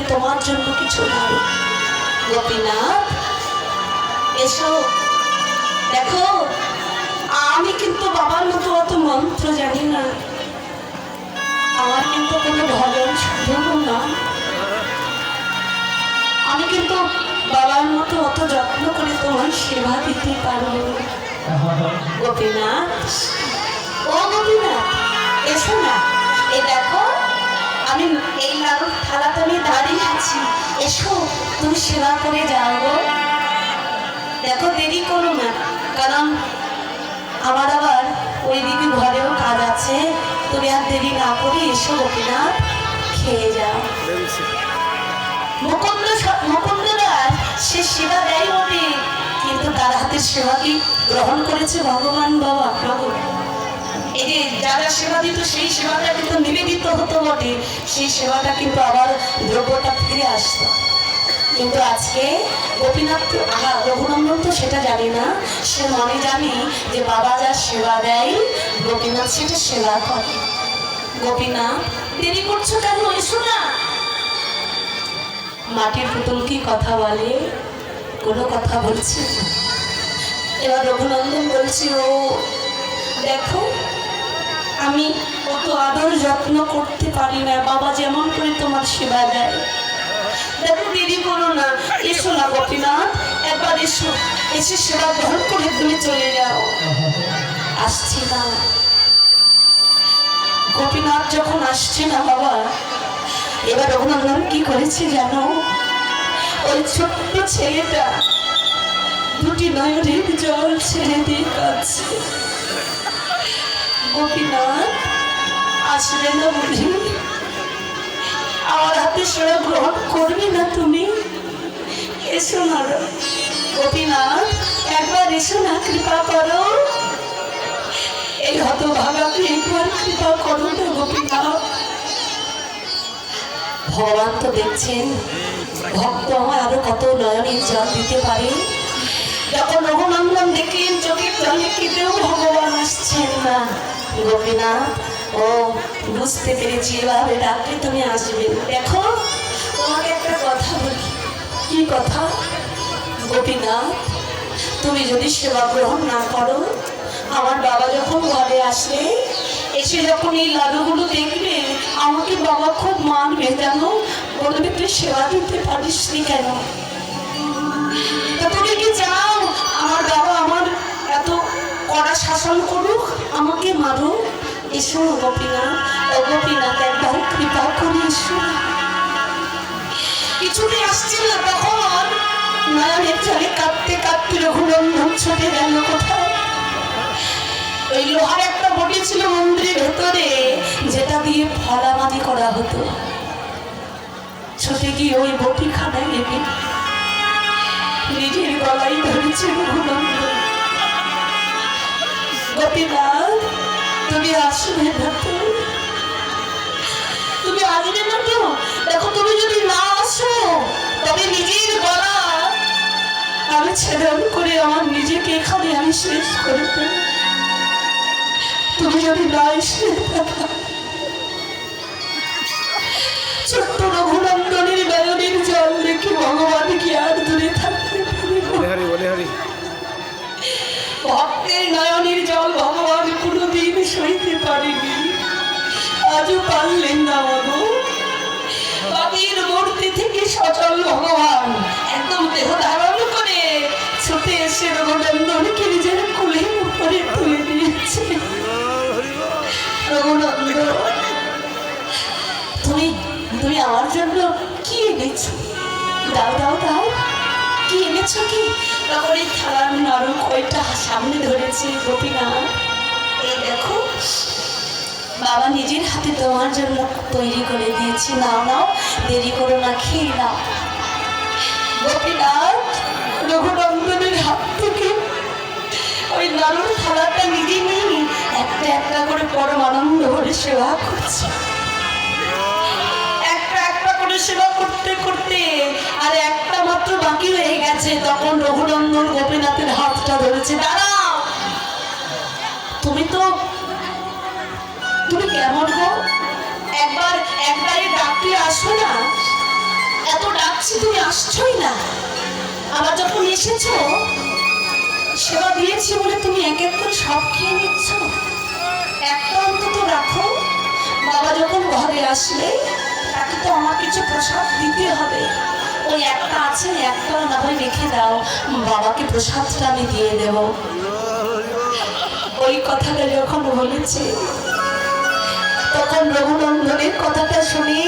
করি তোমার জন্য কিছু নাও। গোপীনাথ এসো, দেখো আমি কিন্তু বাবার মতো অত মন্ত্র জানি না, আমার কিন্তু কোনো ভজন সাধনও না, আমি কিন্তু বাবার মতো অত যত্ন করে তোমার সেবা দিতে পারবো। গোপীনাথ, ও গোপীনাথ এসো না, এই দেখো আমি এই নাড়ুর থালাটা নিয়ে দাঁড়িয়ে আছি, এসো তুমি সেবা করে যাও গো। দেখো দেরি করো না, কারণ আমার আবার ওইদিকে ঘরেও কাজ আছে, তুমি আর দেরি না করে এসো গোপীনাথ, খেয়ে যাও। মুকুন্দরাজ সে সেবা দেয় বটে, কিন্তু তার হাতের সেবা কি গ্রহণ করেছে ভগবান বাবা? এই যে যারা সেবা দিত সেই সেবাটা কিন্তু নিবেদিত হতো বটে, সেই সেবাটা কিন্তু আবার দ্রব্যটা ফিরে আসতো। কিন্তু আজকে গোপীনাথ রঘুনন্দন তো সেটা জানি না, সে মনে জানি যে বাবা যা সেবা দেয় গোপীনাথ সেটা সেবা করে। গোপীনাথ দেরি করছো কেন, এসো না। মাটির পুতুল কি কথা বলে? কোনো কথা বলছে না। এবার রঘুনন্দন বলছি, ও দেখো আমি অত আদর যত্ন করতে পারি না, বাবা যেমন করে তোমার সেবা দেয়, দেখো দেরি করো না, এসো না গোপীনাথ, একবার এসো, এসে সেবা গ্রহণ করে তুমি চলে যাও। আসছি না। গোপীনাথ যখন আসছে না বাবা, এবার রঘুনন্দন কি করেছে জানো? ওই ছোট্ট ছেলেটা দুটি নয়নের জল ছেড়ে দিয়ে কাঁদছে। গোপীনাথ আসবে না বুঝি? আমার হাতে সেবা গ্রহণ করবে না তুমি? এসো না গোপীনাথ, একবার এসো না, কৃপা করো, এই হতভাগাকে একবার কৃপা করো না গোপীনাথ। ভগবান তো দেখছেন ভক্ত আমায় আরো কত নয়নের জল দিতে পারে। যখন রঘুনন্দন দেখলেন চোখের জলে কেঁদেও ভগবান আসছেন না, গোপীনাথ ও বুঝতে পেরেছি এভাবে ডাকলে তুমি আসবে। দেখো তোমাকে একটা কথা বলি। কি কথা? গোপীনাথ তুমি যদি সেবা গ্রহণ না করো, আমার বাবা যখন ঘরে আসলে এসে যখন এই লাডুগুলো দেখবে আমাকে বাবা খুব মানবে, জানো? বলবে তুই সেবা দিতে পারিস নি কেন? তুমি কি চাও আমার বাবা আমার এত কড়া শাসন করুক, আমাকে মারুক? এসো গোপীনাথ, ও গোপীনাথ একবার কৃপা করে এসো। কিছুতে আসছে না, তখন নয়নের জলে কাঁদতে কাঁদতে রঘুনন্দন ছুটে গেল কোথায়? ওই লোহার একটা বটি ছিল মন্দিরের ভেতরে, যেটা দিয়ে ফলামাদি করা হতো। ছুটে গিয়ে ওই বটি খানায় নেবে নিজের গলায় ধরেছে রঘুনন্দন। গোপীনাথ তুমি আসবে না তো? তুমি আসবে না তো? দেখো তুমি যদি না আসো তবে নিজের গলা আমি ছেদন করে আমার নিজেকে এখানে আমি শেষ করে দেব। তুমি যদি না এসে ছোট্ট রঘুনন্দনের নয়নের জল দেখে ভগবান কি আর দূরে থাকতে পারে? ভক্তের নয়নের জল ভগবান কোনোদিন সইতে পারেনি, আজও পারলেন না। বাবু বাবির মূর্তি থেকে সচল ভগবান একদম দেহ ধারণ করে ছুটে এসে রঘুনন্দনকে নিজের কোলের উপরে তুলে দিয়েছে। রঘুনন্দন তুমি তুমি আমার জন্য কি এনেছো? দাও দাও দাও, কি এনেছো? কি? তখন এই থালার নাড়ু কয়টা সামনে ধরেছে। গোপীনাথ এই দেখো বাবা নিজের হাতে তোমার জন্য তৈরি করে দিয়েছি, নাও নাও, দেরি করো না, খেয়ে নাও। গোপীনাথ রঘুনন্দনের হাত থেকে ওই নাড়ুর থালাটা নিজে নিয়ে একটা একটা করে পরম আনন্দ করে সেবা করছে। একটা একটা করে সেবা করতে করতে আর একটা মাত্র বাকি হয়ে গেছে, তখন রঘুনন্দন গোপীনাথের হাতটা ধরেছে। দাঁড়াও, তুমি কেমন গো? একবারে ডাকতে আসো না। দেখছি তুমি আসছোই না। আবার যখন এসেছো সেবা দিয়েছি বলে তুমি এক এক করে সব খেয়ে নিচ্ছ। একটা অন্তত রাখো, বাবা যখন ঘরে আসলে তাকে তো আমার কিছু প্রসাদ দিতে হবে। ওই একটা আছে, একটা না হয় রেখে দাও, বাবাকে প্রসাদটা আমি দিয়ে দেব। ওই কথাটা যখন বলেছে তখন রঘুনন্দনের কথাটা শুনি